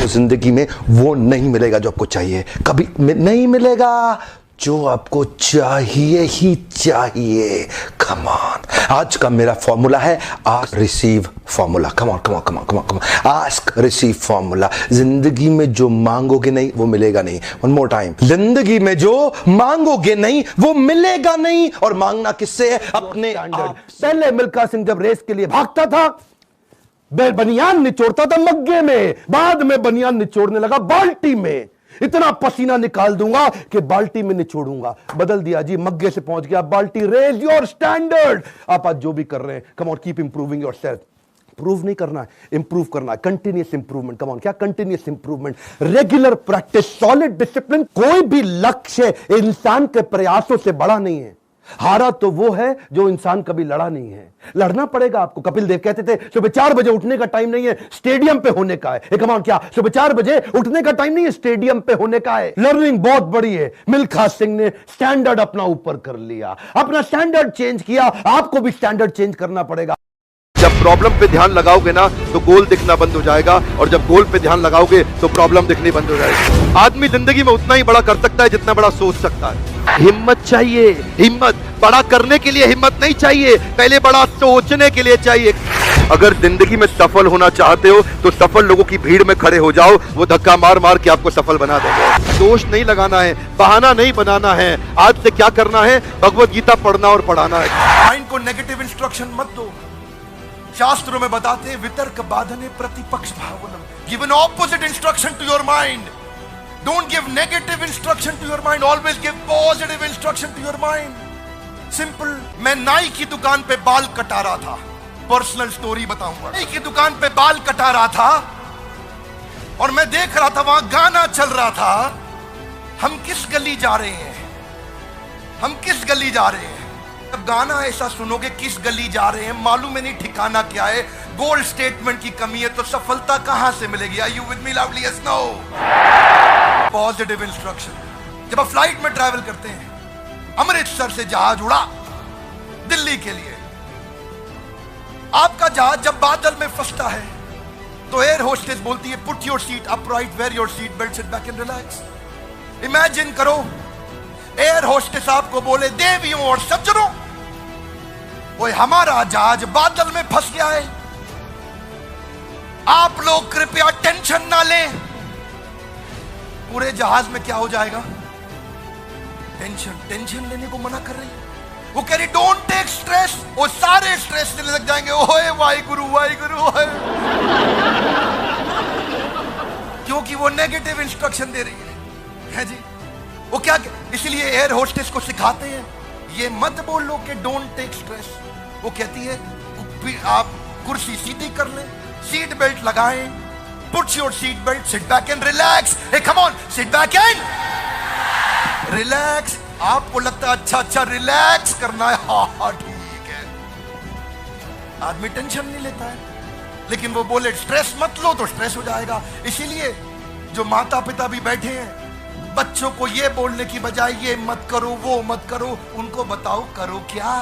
आपको जिंदगी में वो नहीं मिलेगा जो आपको चाहिए, कभी नहीं मिलेगा जो आपको चाहिए ही चाहिए। कम ऑन, आज का मेरा फॉर्मूला है ask receive formula. Come on come on come on come on come on, ask receive formula. जिंदगी में जो मांगोगे नहीं वो मिलेगा नहीं। वन मोर टाइम, जिंदगी में जो मांगोगे नहीं वो मिलेगा नहीं। और मांगना किससे है? अपने आप। पहले मिल्खा सिंह जब रेस के लिए भागता था बनियान निचोड़ता था मग्गे में, बाद में बनियान निचोड़ने लगा बाल्टी में। इतना पसीना निकाल दूंगा कि बाल्टी में निचोड़ूंगा। बदल दिया जी, मग्गे से पहुंच गया बाल्टी। Raise your standard. आप आज जो भी कर रहे हैं, come on, keep improving yourself. Prove नहीं करना है, इंप्रूव करना है। Continuous improvement. कम ऑन, क्या continuous improvement? Regular practice, solid discipline. कोई भी लक्ष्य इंसान के प्रयासों से बड़ा नहीं है। हारा तो वो है जो इंसान कभी लड़ा नहीं है। लड़ना पड़ेगा आपको। कपिल देव कहते थे सुबह 4 बजे उठने का टाइम नहीं है, स्टेडियम पे होने का है। कम ऑन, क्या सुबह 4 बजे उठने का टाइम नहीं है, स्टेडियम पे होने का है। लर्निंग बहुत बड़ी है। मिल्खा सिंह ने स्टैंडर्ड अपना ऊपर कर लिया, अपना स्टैंडर्ड चेंज किया। आपको भी स्टैंडर्ड चेंज करना पड़ेगा। जब प्रॉब्लम पे ध्यान लगाओगे ना तो गोल दिखना बंद हो जाएगा, और जब गोल पे ध्यान लगाओगे तो प्रॉब्लम दिखनी बंद हो जाएगी। आदमी जिंदगी में उतना ही बड़ा कर सकता है जितना बड़ा सोच सकता है। हिम्मत चाहिए, हिम्मत। बड़ा करने के लिए हिम्मत नहीं चाहिए, पहले बड़ा सोचने के लिए चाहिए। अगर जिंदगी में सफल होना चाहते हो तो सफल लोगों की भीड़ में खड़े हो जाओ, वो धक्का मार मार के आपको सफल बना देंगे। दोष नहीं लगाना है, बहाना नहीं बनाना है। आज से क्या करना है? भगवत गीता पढ़ना और पढ़ाना है। माइंड को नेगेटिव इंस्ट्रक्शन मत दो। शास्त्रों में बताते हैं वितर्क बाधने प्रतिपक्ष भावनम। Give an opposite instruction to your mind. Don't give negative instruction to your mind, always give positive instruction to your mind. Simple. मैं नाई की दुकान पे बाल कटा रहा था, पर्सनल स्टोरी बताऊंगा। नाई की दुकान पे बाल कटा रहा था और मैं देख रहा था वहां गाना चल रहा था, हम किस गली जा रहे हैं, हम किस गली जा रहे हैं। अब गाना ऐसा सुनोगे किस गली जा रहे हैं, मालूम है नहीं ठिकाना क्या है, गोल स्टेटमेंट की कमी है, तो सफलता कहां से मिलेगी? Are you with me lovely? Yes no? Positive instruction. जब आप फ्लाइट में ट्रैवल करते हैं, अमृतसर से जहाज उड़ा दिल्ली के लिए, आपका जहाज जब बादल में फंसता है तो एयर होस्टेस बोलती है put your seat upright, wear your seat belt, sit back and relax. Imagine करो एयर होस्टेस आपको बोले देवियों और सज्जनों, ओए हमारा जहाज बादल में फंस गया है, आप लोग कृपया टेंशन ना लें। पूरे जहाज में क्या हो जाएगा? टेंशन लेने को मना कर रही है। वो कह रही डोंट टेक स्ट्रेस। वो सारे स्ट्रेस लेने लग जाएंगे। ओए वाहिगुरु वाहिगुरु, क्योंकि वो नेगेटिव इंस्ट्रक्शन दे रही है जी। वो क्या, इसलिए एयर होस्टेस को सिखाते हैं ये मत बोलो कि डोंट टेक स्ट्रेस। वो कहती है आप कुर्सी सीधी कर लें, सीट बेल्ट लगाएं, put your seat belt, sit back and relax. Hey come on, sit back and relax. आपको लगता है अच्छा रिलैक्स करना है, हाँ ठीक है। आदमी टेंशन नहीं लेता है, लेकिन वो बोले स्ट्रेस मत लो तो स्ट्रेस हो जाएगा। इसीलिए जो माता पिता भी बैठे हैं, बच्चों को ये बोलने की बजाय ये मत करो वो मत करो, उनको बताओ करो क्या।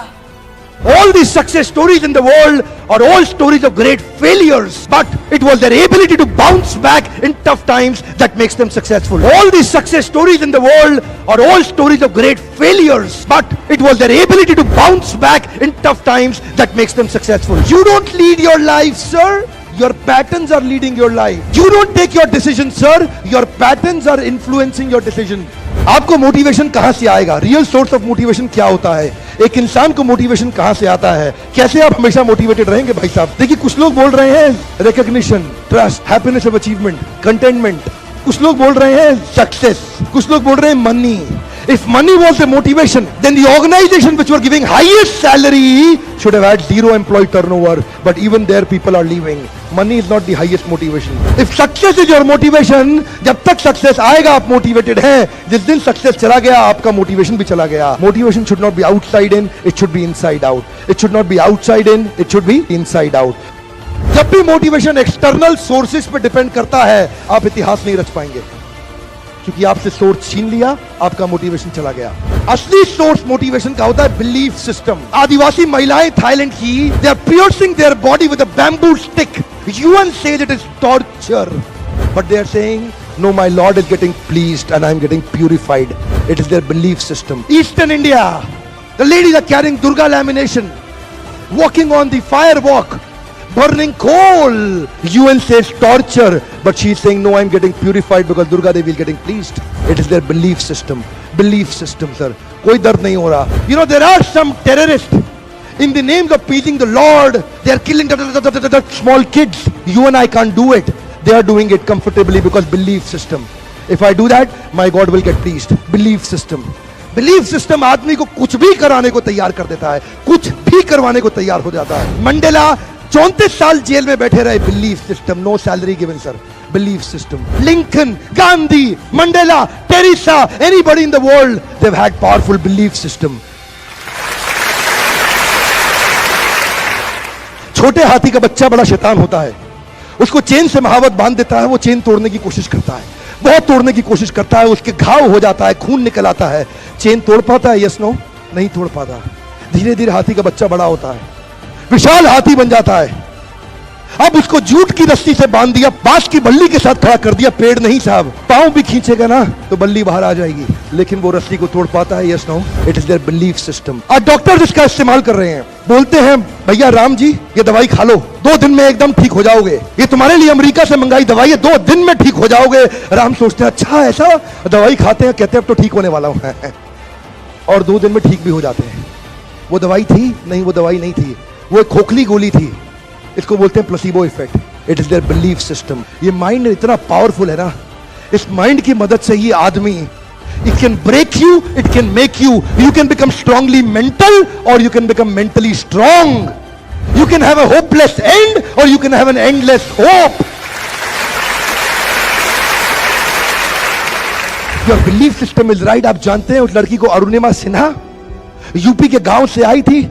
All these success stories in the world are all stories of great failures, but it was their ability to bounce back in tough times that makes them successful. All these success stories in the world are all stories of great failures, but it was their ability to bounce back in tough times that makes them successful. You don't lead your life, sir. Your patterns are leading your life. You don't take your decisions, sir. Your patterns are influencing your decision. आपको motivation कहां से आएगा? Real source of motivation क्या होता है? एक इंसान को मोटिवेशन कहां से आता है? कैसे आप हमेशा मोटिवेटेड रहेंगे भाई साहब? देखिए, कुछ लोग बोल रहे हैं recognition, trust, happiness of achievement, containment. कुछ लोग बोल रहे हैं सक्सेस, कुछ लोग बोल रहे हैं money. If money was the motivation, then the organization which were giving highest salary should have had zero employee turnover, but even there people are leaving. Money is not the highest motivation. If success is your motivation, जब तक success आएगा आप motivated हैं, जिस दिन success चला गया आपका motivation भी चला गया। Motivation should not be outside in, it should be inside out. It should not be outside in, it should be inside out. जब भी motivation external sources पे depend करता है, आप इतिहास नहीं रच पाएंगे, क्योंकि आपसे सोर्स छीन लिया, आपका मोटिवेशन चला गया। असली सोर्स मोटिवेशन का होता है बिलीफ सिस्टम। आदिवासी महिलाएं थाईलैंड की, they are piercing their body with a bamboo stick. UN says it is torture. but they are saying, no, my Lord is getting pleased and I am getting purified. It is their belief system. Eastern India, the ladies are carrying Durga lamination, walking on the fire walk, burning coal. UN says torture, but she is saying, no, I am getting purified because Durga Devi is getting pleased. It is their belief system. Belief system, sir. कोई दर्द नहीं हो रहा. You know, there are some terrorists in the names of pleasing the Lord, they are killing the small kids. You and I can't do it. They are doing it comfortably because belief system. If I do that, my God will get pleased. Belief system. Belief system आदमी को कुछ भी कराने को तैयार कर देता है, कुछ भी करवाने को तैयार हो जाता है. मंडेला 34 साल जेल में बैठे रहे. Belief system, no salary given, sir. Belief system. Lincoln, Gandhi, Mandela, Teresa, anybody in the world, they've had powerful belief system. छोटे हाथी का बच्चा बड़ा शैतान होता है. उसको चेन से महावत बांध देता है, वो चेन तोड़ने की कोशिश करता है, बहुत तोड़ने की कोशिश करता है, उसके घाव हो जाता है, खून निकल आता है. चेन तोड़ पाता है? यस नो, नहीं तोड़ पाता. धीरे धीरे हाथी का बच्चा बड़ा होता है, विशाल हाथी बन जाता है. अब उसको जूट की रस्सी से बांध दिया, बांस की बल्ली के साथ खड़ा कर दिया. पेड़ नहीं साहब, पांव भी खींचेगा ना तो बल्ली बाहर आ जाएगी, लेकिन वो रस्सी को तोड़ पाता है? Yes no, it is their belief system. आज डॉक्टर इसका इस्तेमाल कर रहे हैं, बोलते हैं भैया राम जी ये दवाई खा लो, 2 दिन में एकदम ठीक हो जाओगे. ये तुम्हारे लिए अमेरिका से मंगाई दवाई है, 2 दिन में ठीक हो जाओगे. राम सोचते हैं अच्छा ऐसा, दवाई खाते हैं, कहते हैं अब तो ठीक होने वाला हूं और 2 दिन में ठीक भी हो जाते हैं. वो दवाई थी? नहीं, वो दवाई नहीं थी, वो एक खोखली गोली थी. इसको बोलते हैं placebo effect. It is their belief system. ये माइंड इतना पावरफुल है ना, इस माइंड की मदद से ही आदमी, it can break you, it can make you, you can become strongly mental or you can become mentally strong. You can have a hopeless end or you can have an endless hope. Your belief system is right. आप जानते हैं उस लड़की को Arunima Sinha UP के गांव से आई थी.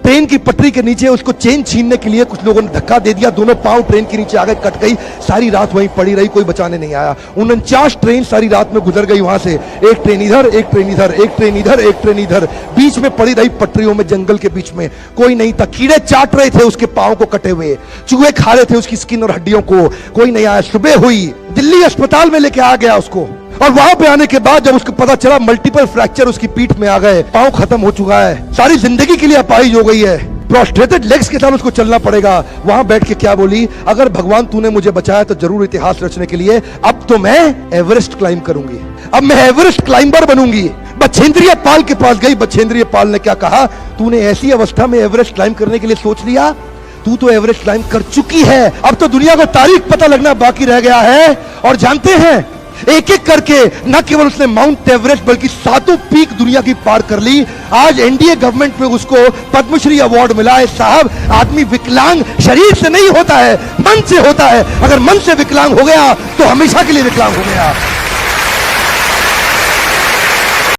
ट्रेन की पटरी के नीचे उसको चेन छीनने के लिए कुछ लोगों ने धक्का दे दिया, दोनों पांव ट्रेन के नीचे आ गए, कट गई. सारी रात वहीं पड़ी रही, कोई बचाने नहीं आया. 49 ट्रेन सारी रात में गुजर गई वहां से. एक ट्रेन इधर, एक ट्रेन इधर, एक ट्रेन इधर, एक ट्रेन इधर, बीच में पड़ी रही पटरियों में, जंगल के बीच में. कोई नहीं था. कीड़े चाट रहे थे उसके पांव को कटे हुए, चूहे खा रहे थे उसकी स्किन और हड्डियों को. कोई नहीं आया. सुबह हुई, दिल्ली अस्पताल में लेके आ गया उसको, और वहां पे आने के बाद जब उसको पता चला मल्टीपल फ्रैक्चर उसकी पीठ में आ गए, पांव खत्म हो चुका है, सारी जिंदगी के लिए अपाहिज हो गई है, प्रोस्ट्रेटेड लेग्स के साथ उसको चलना पड़ेगा. वहां बैठ के क्या बोली? अगर भगवान तूने मुझे बचाया तो जरूर इतिहास रचने के लिए अब तो मैं एवरेस्ट क्लाइंब करूंगी, अब मैं एवरेस्ट क्लाइंबर बनूंगी. बछेंद्रिय पाल के पास गई. बछेंद्रिय पाल ने क्या कहा? तूने ऐसी अवस्था में एवरेस्ट क्लाइंब करने के लिए सोच लिया? तू तो एवरेस्ट क्लाइंब कर चुकी है, अब तो दुनिया को तारीख पता लगना बाकी रह गया है. और जानते हैं, एक एक करके न केवल उसने माउंट एवरेस्ट बल्कि 7 पीक दुनिया की पार कर ली. आज एनडीए गवर्नमेंट में उसको पद्मश्री अवार्ड मिला है. साहब, आदमी विकलांग शरीर से नहीं होता है, मन से होता है. अगर मन से विकलांग हो गया तो हमेशा के लिए विकलांग हो गया.